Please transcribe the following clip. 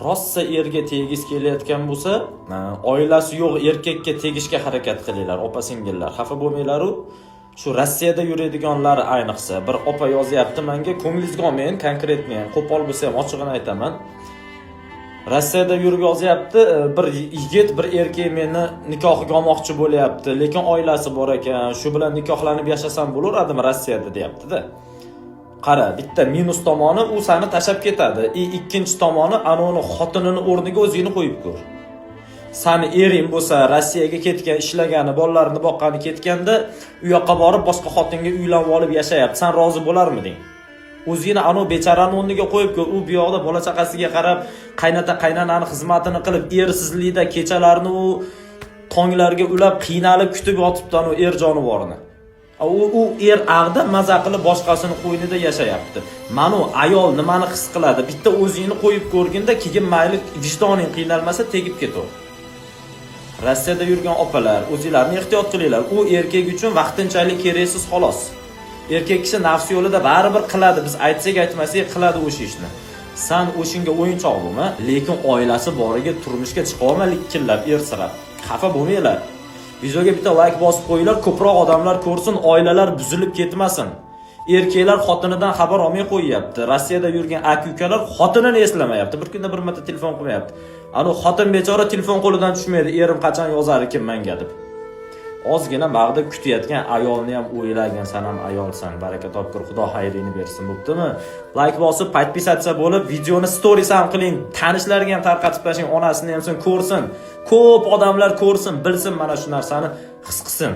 rossa erga tegis kelayotgan bo'lsa, oilasi yo'q erkakka tegishga harakat qilinglar, opa-singillar. Xafa bo'lmanglar-u. Shu Rossiyada yuradiganlar ayniqsa, bir opa yozyapti menga, ko'nglingizga olmang, konkretni ham, qo'pol bo'lsa ham ochig'ini aytaman. Rossiyada yurib yozyapti, bir yigit bir erkak meni nikohiga olmoqchi bo'lyapti, lekin oilasi bor ekan, shu bilan nikohlanib yashasam bo'laradimi Rossiyada deyapti-da. Qara, bitta minus tomoni u seni tashab ketadi. Ikkinchi tomoni anoni xotinini o'rniga o'zingni qo'yib ko'r. Sani ering bo'lsa Rossiyaga ketgan, ishlagani, bolalarini boqqani ketganda, u yoqqa borib boshqa xotinga uylanib olib yashayapti. Sen rozi bo'larmiding? O'zingni anov bechorani o'rniga qo'yib ko'r. U bu yoqda bola chaqasiga qarab, qaynonani xizmatini qilib, ersizlikda kechalarni u tonglarga ulab, qiynalib kutib yotibdi u er jonivorini. U er ag'da maza qilib boshqasini qo'ynida yashayapti. Mana ayol nimani his qiladi? Bitta o'zingni qo'yib ko'rginda, keyin mayli vijdoning qiynalmasa tegib ketaver. Rossiyada yurgan opalar, o'zingizlarni ehtiyot qilinglar. U erkak uchun vaqtinchalik keraksiz xolos. Erkak kishi nafs yo'lida baribir qiladi. Biz aytsak aytmasak qiladi o'sha ishni. Sen o'shinga o'yinchoq bo'lma, lekin oilasi boriga turmushga chiqa olma likkillab, ersirab. Xafa bo'lmanglar. Videoga bitta like bosib qo'yinglar, ko'proq odamlar ko'rsin, oilalar buzilib ketmasin. Erkaklar xotinidan xabar olmay qo'yyapti. Rossiyada yurgan aka-ukalar xotinini eslamayapti. Bir kunda bir marta telefon qilmayapti. Ana xotin bechora telefon qo'lidan tushmaydi. Erim qachon yozar ekan menga deb. Ozgina bag'da kutayotgan ayolni ham o'ylagan, sen ham ayolsan. Baraka topkur, Xudo xayrini bersin, bo'ptimi? Like bosib, podpisatsiya bo'lib, videoni stories ham qiling. Tanishlarga ham tarqatib tashing, onasini ham ko'rsin. Ko'p odamlar ko'rsin, bilsin mana shu narsani his qilsin.